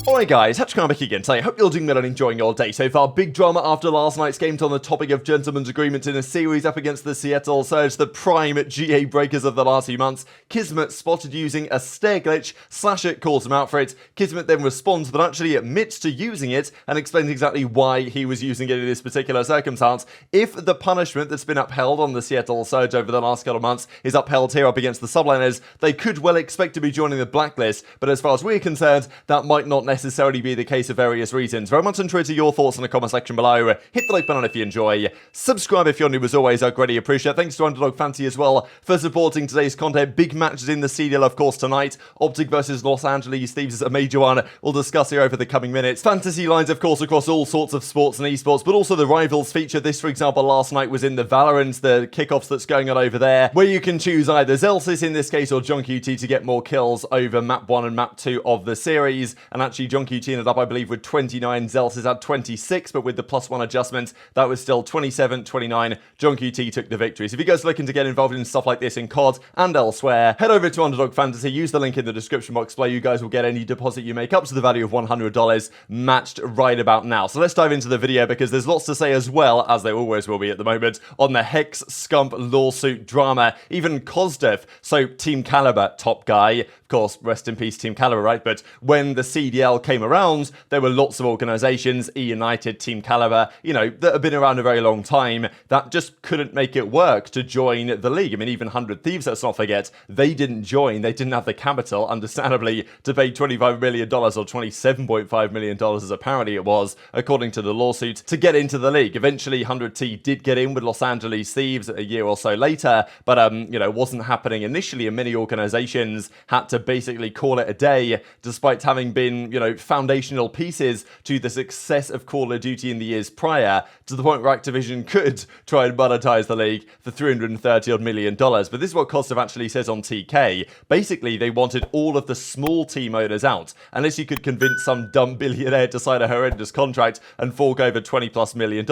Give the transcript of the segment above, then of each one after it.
Alright guys, HyDra back again today. Hope you're doing well and enjoying your day so far. Big drama after last night's game on the topic of gentlemen's agreement in a series up against the CDL Surge, the prime GA breakers of the last few months. KiSMET spotted using a Stair-Glitch, Slash calls him out for it. KiSMET then responds but actually admits to using it and explains exactly why he was using it in this particular circumstance. If the punishment that's been upheld on the CDL Surge over the last couple of months is upheld here up against the Subliners, they could well expect to be joining the Blacklist, but as far as we're concerned, that might not necessarily be the case for various reasons. Very much interested in your thoughts in the comment section below. Hit the like button if you enjoy. Subscribe if you're new as always, I greatly appreciate it. Thanks to Underdog Fantasy as well for supporting today's content. Big matches in the CDL of course tonight. OpTic versus Los Angeles Thieves is a major one we'll discuss here over the coming minutes. Fantasy lines of course across all sorts of sports and esports, but also the rivals feature. This for example last night was in the Valorant, the kickoffs that's going on over there, where you can choose either Cellium in this case or JurNii to get more kills over map 1 and map 2 of the series. And actually JurNii ended up I believe with 29, Cellium had 26, but with the +1 adjustment that was still 27, 29. JurNii took the victory. So if you guys are looking to get involved in stuff like this in COD and elsewhere, head over to Underdog Fantasy, use the link in the description box below. You guys will get any deposit you make up to the value of $100 matched right about now. So let's dive into the video because there's lots to say as well, as there always will be at the moment, on the Hex Scump lawsuit drama, even COSDEF. So Team Caliber, top guy, of course, rest in peace Team Caliber, right? But when the CDL came around, there were lots of organizations, E-United, Team Caliber, you know, that have been around a very long time, that just couldn't make it work to join the league. I mean, even 100 Thieves, let's not forget, they didn't join. They didn't have the capital, understandably, to pay $25 million or $27.5 million, as apparently it was, according to the lawsuit, to get into the league. Eventually, 100T did get in with Los Angeles Thieves a year or so later, but, you know, wasn't happening initially, and many organizations had to basically call it a day, despite having been, you know, foundational pieces to the success of Call of Duty in the years prior, to the point where Activision could try and monetize the league for $330 million. But this is what COSDEF actually says on TK. Basically, they wanted all of the small team owners out, unless you could convince some dumb billionaire to sign a horrendous contract and fork over $20+ million,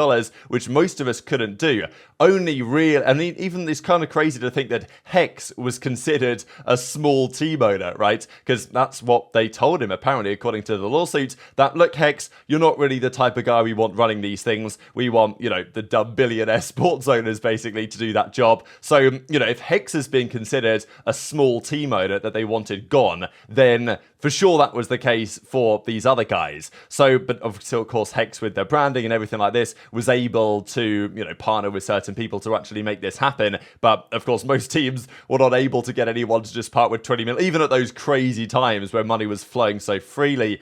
which most of us couldn't do. Only real, I mean, even it's kind of crazy to think that Hex was considered a small team owner, right? Because that's what they told him, apparently, according to the lawsuit, that, look, Hex, you're not really the type of guy we want running these things. We want, you know, the dumb billionaire sports owners, basically, to do that job. So, you know, if Hex has been considered a small team owner that they wanted gone, then for sure that was the case for these other guys. So, but of course, Hex with their branding and everything like this was able to, you know, partner with certain people to actually make this happen. But of course, most teams were not able to get anyone to just part with 20 mil, even at those crazy times where money was flowing so freely.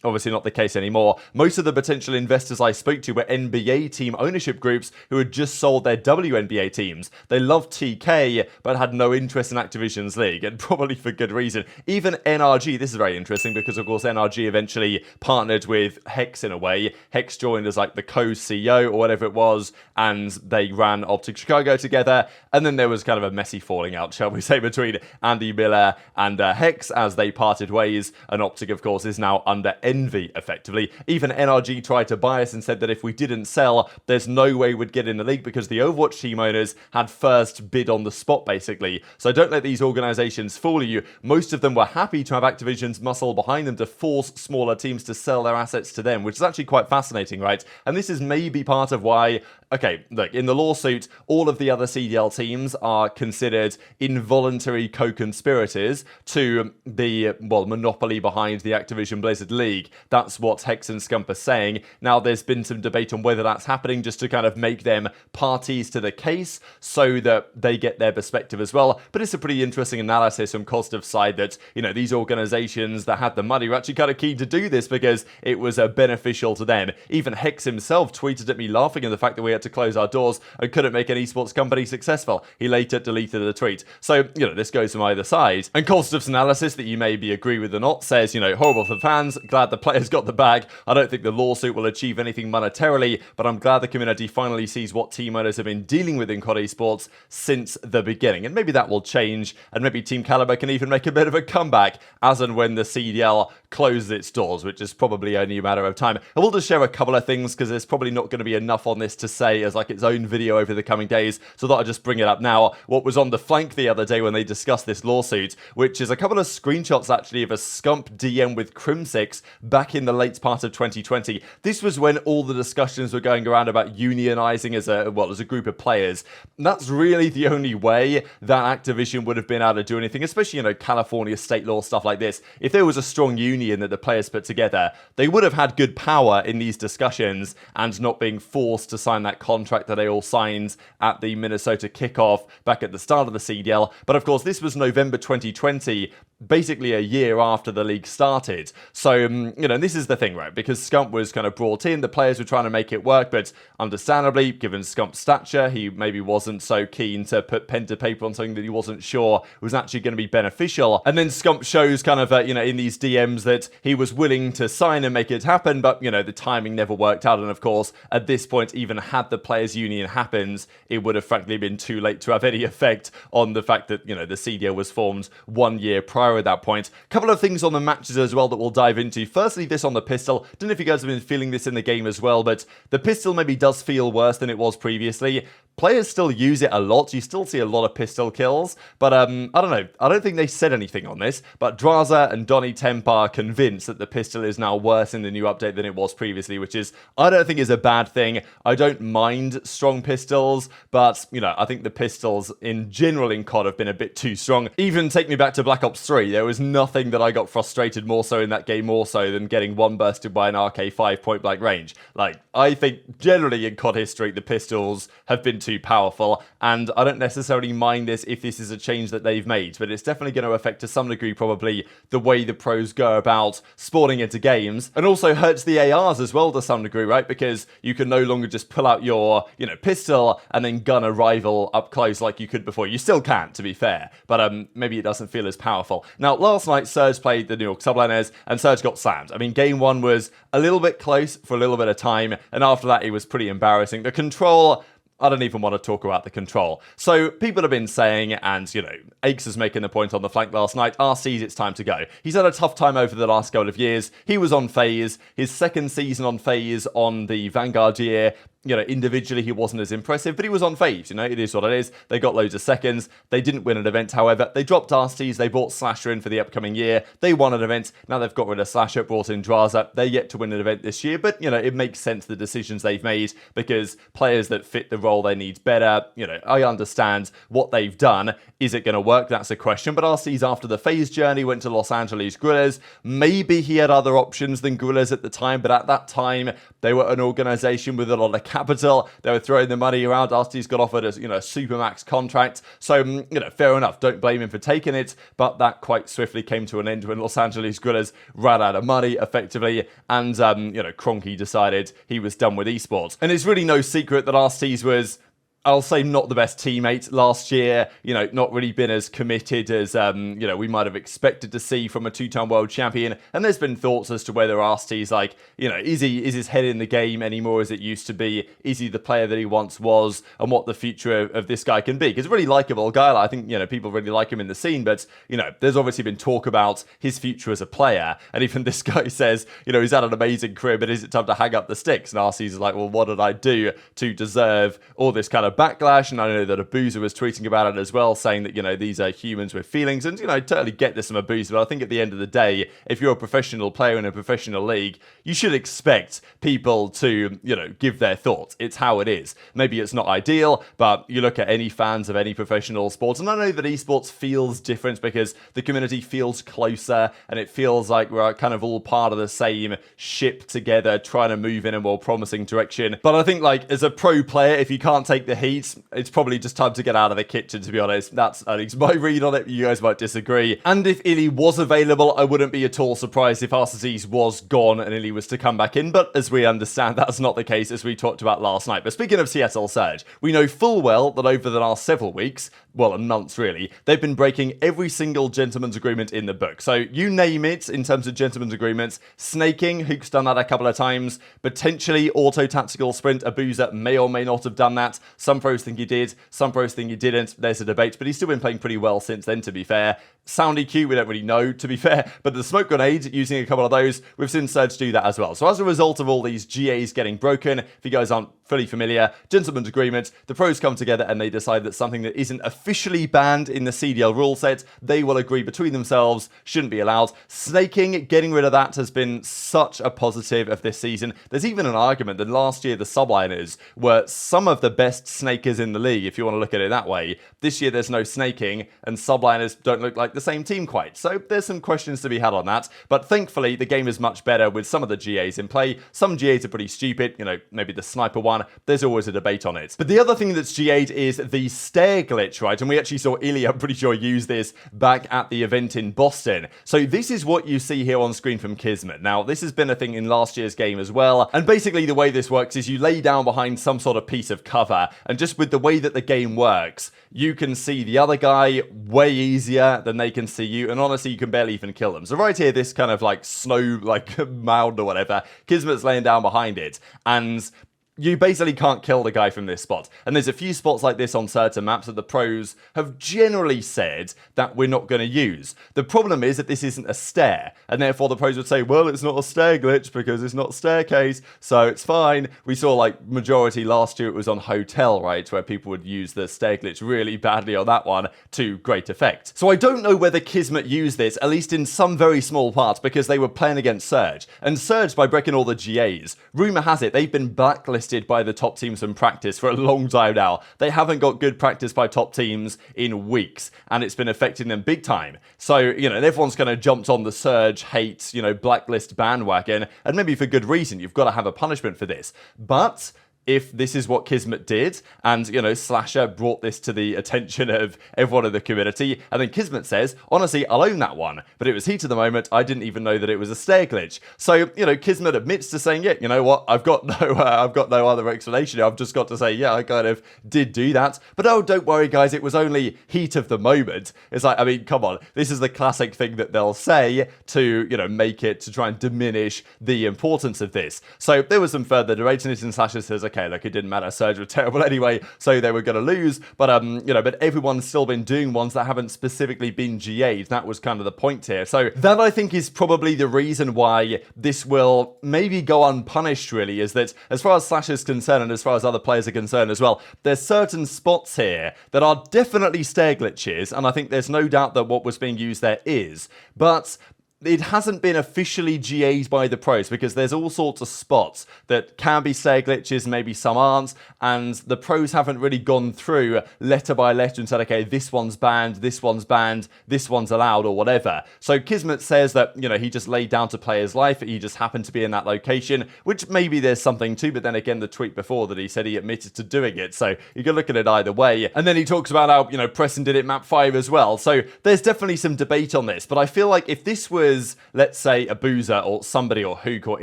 Obviously not the case anymore. Most of the potential investors I spoke to were NBA team ownership groups who had just sold their WNBA teams. They loved TK, but had no interest in Activision's league, and probably for good reason. Even NRG, this is very interesting because of course NRG eventually partnered with Hex in a way. Hex joined as like the co-CEO or whatever it was, and they ran OpTic Chicago together, and then there was kind of a messy falling out, shall we say, between Andy Miller and Hex as they parted ways, and OpTic of course is now under Envy, effectively. Even NRG tried to buy us and said that if we didn't sell, there's no way we'd get in the league because the Overwatch team owners had first bid on the spot, basically. So don't let these organizations fool you. Most of them were happy to have Activision's muscle behind them to force smaller teams to sell their assets to them, which is actually quite fascinating, right? And this is maybe part of why, okay, look, in the lawsuit, all of the other CDL teams are considered involuntary co-conspirators to the, well, monopoly behind the Activision Blizzard League. That's what Hex and Scump are saying. Now, there's been some debate on whether that's happening just to kind of make them parties to the case so that they get their perspective as well. But it's a pretty interesting analysis from COSDEF's side that, you know, these organizations that had the money were actually kind of keen to do this because it was beneficial to them. Even Hex himself tweeted at me laughing at the fact that we had to close our doors and couldn't make an esports company successful. He later deleted the tweet. So, you know, this goes from either side. And COSDEF's analysis that you maybe agree with or not says, you know, horrible for fans, glad the players got the bag. I don't think the lawsuit will achieve anything monetarily, but I'm glad the community finally sees what team owners have been dealing with in COD Esports since the beginning. And maybe that will change, and maybe Team Caliber can even make a bit of a comeback as and when the CDL closes its doors, which is probably only a matter of time. I will just share a couple of things because there's probably not going to be enough on this to say as like its own video over the coming days, so I thought I'd just bring it up now. What was on the flank the other day when they discussed this lawsuit, which is a couple of screenshots actually of a Scump DM with Crimsix back in the late part of 2020. This was when all the discussions were going around about unionizing as a group of players. And that's really the only way that Activision would have been able to do anything, especially, you know, California state law stuff like this. If there was a strong union that the players put together, they would have had good power in these discussions and not being forced to sign that contract that they all signed at the Minnesota kickoff back at the start of the CDL. But of course, this was November 2020, basically a year after the league started. So, you know, this is the thing, right? Because Scump was kind of brought in, the players were trying to make it work, but understandably, given Scump's stature, he maybe wasn't so keen to put pen to paper on something that he wasn't sure was actually going to be beneficial. And then Scump shows kind of, you know, in these DMs that he was willing to sign and make it happen, but, you know, the timing never worked out. And of course, at this point, even had the players' union happened, it would have frankly been too late to have any effect on the fact that, you know, the CDL was formed 1 year prior at that point. A couple of things on the matches as well that we'll dive into. Firstly, this on the pistol. Don't know if you guys have been feeling this in the game as well, but the pistol maybe does feel worse than it was previously. Players still use it a lot. You still see a lot of pistol kills, but I don't know. I don't think they said anything on this, but Drazah and Donnie Temp are convinced that the pistol is now worse in the new update than it was previously, which is, I don't think is a bad thing. I don't mind strong pistols, but, you know, I think the pistols in general in COD have been a bit too strong. Even take me back to Black Ops 3. There was nothing that I got frustrated more so in that game more so than getting one bursted by an RK5 point blank range. Like, I think generally in COD history, the pistols have been too powerful, and I don't necessarily mind this if this is a change that they've made, but it's definitely going to affect to some degree probably the way the pros go about spawning into games, and also hurts the ARs as well to some degree, right? Because you can no longer just pull out your, you know, pistol and then gun a rival up close like you could before. You still can, to be fair, but maybe it doesn't feel as powerful. Now, last night, Skyz played the New York Subliners, and Skyz got slammed. I mean, game one was a little bit close for a little bit of time, and after that, it was pretty embarrassing. The control, I don't even want to talk about the control. So people have been saying, and, you know, aBeZy is making the point on the flank last night, RC's it's time to go. He's had a tough time over the last couple of years. He was on FaZe, his second season on FaZe on the Vanguard year. You know, individually he wasn't as impressive, but he was on FaZe, you know, it is what it is. They got loads of seconds. They didn't win an event, however. They dropped Nasties, they brought Slasher in for the upcoming year. They won an event. Now they've got rid of Slasher, brought in Drazah. They're yet to win an event this year, but, you know, it makes sense the decisions they've made because players that fit the role they need better, you know, I understand what they've done. Is it going to work? That's a question. But RC's after the FaZe journey went to Los Angeles Guerrillas. Maybe he had other options than Guerrillas at the time, but at that time, they were an organization with a lot of capital. They were throwing the money around. RC's got offered a, you know, supermax contract. So, you know, fair enough. Don't blame him for taking it. But that quite swiftly came to an end when Los Angeles Guerrillas ran out of money, effectively. And, you know, Cronky decided he was done with esports. And it's really no secret that RC's was, I'll say, not the best teammate last year, you know, not really been as committed as, you know, we might have expected to see from a two-time world champion. And there's been thoughts as to whether RC's like, you know, is his head in the game anymore as it used to be? Is he the player that he once was? And what the future of this guy can be? Because a really likable guy. I think, you know, people really like him in the scene, but, you know, there's obviously been talk about his future as a player. And even this guy says, you know, he's had an amazing career, but is it time to hang up the sticks? And RC's like, well, what did I do to deserve all this kind of backlash? And I know that aBeZy was tweeting about it as well, saying that, you know, these are humans with feelings, and, you know, I totally get this from aBeZy, but I think at the end of the day, if you're a professional player in a professional league, you should expect people to, you know, give their thoughts. It's how it is. Maybe it's not ideal, but you look at any fans of any professional sports, and I know that esports feels different because the community feels closer, and it feels like we're kind of all part of the same ship together, trying to move in a more promising direction. But I think, like, as a pro player, if you can't take the heat, it's probably just time to get out of the kitchen, to be honest. That's at least my read on it. You guys might disagree. And if Illy was available, I wouldn't be at all surprised if RC's was gone and Illy was to come back in. But as we understand, that's not the case, as we talked about last night. But speaking of Seattle Surge, we know full well that over the last several weeks, well, months really, they've been breaking every single gentleman's agreement in the book. So you name it in terms of gentleman's agreements. Snaking, Hook's done that a couple of times. Potentially auto-tactical sprint, aBeZy may or may not have done that. Some pros think he did, some pros think he didn't. There's a debate, but he's still been playing pretty well since then, to be fair. Soundy Q, we don't really know, to be fair, but the smoke grenade, using a couple of those, we've seen Surge do that as well. So as a result of all these GAs getting broken, if you guys aren't fully familiar, gentleman's agreement, the pros come together and they decide that something that isn't officially banned in the CDL rule set, they will agree between themselves, shouldn't be allowed. Snaking, getting rid of that has been such a positive of this season. There's even an argument that last year the Subliners were some of the best snakers in the league, if you want to look at it that way. This year there's no snaking, and Subliners don't look like the same team quite. So there's some questions to be had on that, but thankfully the game is much better with some of the GAs in play. Some GAs are pretty stupid, you know, maybe the sniper one, there's always a debate on it. But the other thing that's GA'd is the Stair-Glitch, right? And we actually saw Ilya, I'm pretty sure, use this back at the event in Boston. So this is what you see here on screen from KiSMET. Now, this has been a thing in last year's game as well, and basically the way this works is you lay down behind some sort of piece of cover, and just with the way that the game works, you can see the other guy way easier than they can see you, and honestly, you can barely even kill them. So right here, this kind of like snow, like mound or whatever, KiSMET's laying down behind it, and you basically can't kill the guy from this spot. And there's a few spots like this on certain maps that the pros have generally said that we're not going to use. The problem is that this isn't a stair, and therefore the pros would say, well, it's not a stair glitch because it's not a staircase, so it's fine. We saw like majority last year, it was on hotel, right, where people would use the stair glitch really badly on that one to great effect. So I don't know whether KiSMET used this, at least in some very small part, because they were playing against Surge. And Surge, by breaking all the GAs, rumor has it, they've been blacklisted by the top teams from practice for a long time now. They haven't got good practice by top teams in weeks, and it's been affecting them big time. So, you know, everyone's kind of jumped on the Surge hate, you know, blacklist bandwagon, and maybe for good reason. You've got to have a punishment for this. But if this is what KiSMET did, and, you know, Slasher brought this to the attention of everyone in the community, and then KiSMET says, honestly, I'll own that one, but it was heat of the moment, I didn't even know that it was a stair glitch. So, you know, KiSMET admits to saying, yeah, you know what, I've got no other explanation. I've just got to say, yeah, I kind of did do that. But oh, don't worry, guys, it was only heat of the moment. It's like, I mean, come on, this is the classic thing that they'll say to, you know, make it, to try and diminish the importance of this. So there was some further debate, and Slasher says, okay, look, it didn't matter, Surge were terrible anyway, so they were going to lose, but you know, but everyone's still been doing ones that haven't specifically been GA'd. That was kind of the point here. So that, I think, is probably the reason why this will maybe go unpunished, really, is that as far as Slasher's concerned, and as far as other players are concerned as well, there's certain spots here that are definitely stair glitches, and I think there's no doubt that what was being used there is, but it hasn't been officially GA'd by the pros, because there's all sorts of spots that can be stair glitches, maybe some aren't, and the pros haven't really gone through letter by letter and said, okay, this one's banned, this one's banned, this one's allowed, or whatever. So KiSMET says that, you know, he just laid down to play his life, he just happened to be in that location, which maybe there's something to, but then again, the tweet before that he said he admitted to doing it, so you can look at it either way. And then he talks about how, you know, Preston did it map 5 as well, so there's definitely some debate on this, but I feel like if this was, let's say, aBeZy or somebody, or Hook or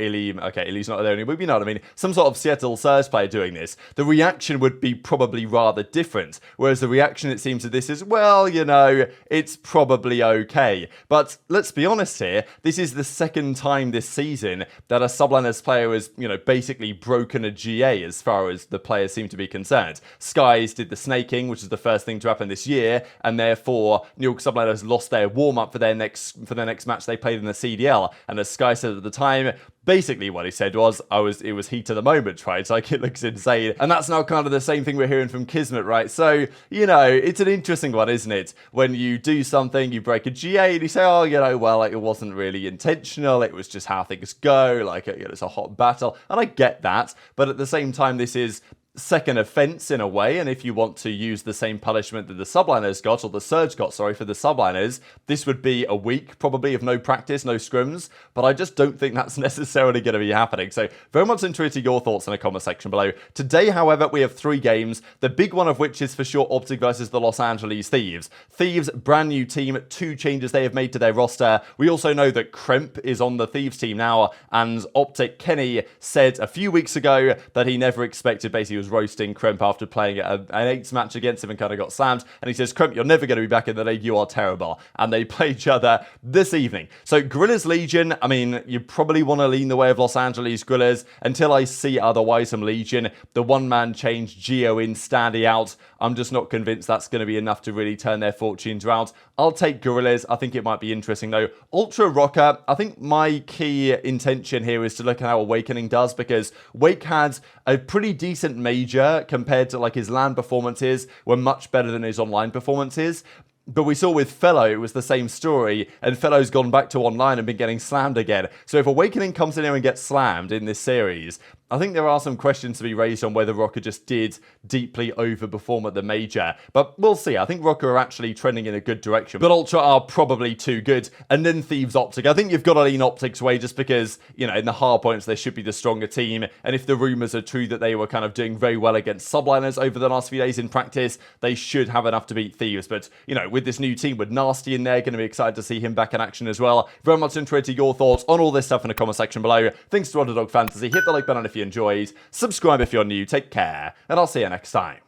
Illy, okay, Illy's not there anymore, but you know what I mean, some sort of Seattle Surge player doing this, the reaction would be probably rather different, whereas the reaction, it seems, to this is, well, you know, it's probably okay. But let's be honest here, this is the second time this season that a Subliners player has, you know, basically broken a GA as far as the players seem to be concerned. Skyz did the snaking, which is the first thing to happen this year, and therefore New York Subliners lost their warm-up for their next match they played in the CDL, and as Skyz said at the time, basically what he said was, it was heat of the moment, right? It's like, it looks insane. And that's now kind of the same thing we're hearing from KiSMET, right? So, you know, it's an interesting one, isn't it? When you do something, you break a GA, and you say, oh, you know, well, like, it wasn't really intentional, it was just how things go, like, you know, it's a hot battle, and I get that, but at the same time, this is second offense in a way, and if you want to use the same punishment that the Subliners got, or the Surge got, sorry, for the Subliners, this would be a week probably of no practice, no scrims, but I just don't think that's necessarily going to be happening. So very much interested your thoughts in the comment section below. Today, however, we have 3 games, the big one of which is for sure OpTic versus the Los Angeles Thieves. Thieves, brand new team, 2 changes they have made to their roster. We also know that Kremp is on the Thieves team now, and OpTic Kenny said a few weeks ago that he never expected, basically he was was roasting Kremp after playing an 8s match against him and kind of got slammed. And he says, Kremp, you're never going to be back in the league. You are terrible. And they play each other this evening. So Gorillas Legion, I mean, you probably want to lean the way of Los Angeles Gorillas until I see otherwise from Legion. The one-man change, Geo in, Standy out. I'm just not convinced that's going to be enough to really turn their fortunes around. I'll take Gorillas. I think it might be interesting though. Ultra Rocker, I think my key intention here is to look at how Awakening does, because Wake had a pretty decent major compared to like his LAN performances were much better than his online performances. But we saw with Fellow, it was the same story, and Fellow's gone back to online and been getting slammed again. So if Awakening comes in here and gets slammed in this series, I think there are some questions to be raised on whether Rocker just did deeply overperform at the major. But we'll see. I think Rocker are actually trending in a good direction. But Ultra are probably too good. And then Thieves OpTic. I think you've got to lean OpTic's way just because, you know, in the hard points, they should be the stronger team. And if the rumors are true that they were kind of doing very well against Subliners over the last few days in practice, they should have enough to beat Thieves. But, you know, with this new team, with Nastie in there, going to be excited to see him back in action as well. Very much interested your thoughts on all this stuff in the comment section below. Thanks to Underdog Fantasy. Hit the like button if you enjoyed. Subscribe if you're new. Take care. And I'll see you next time.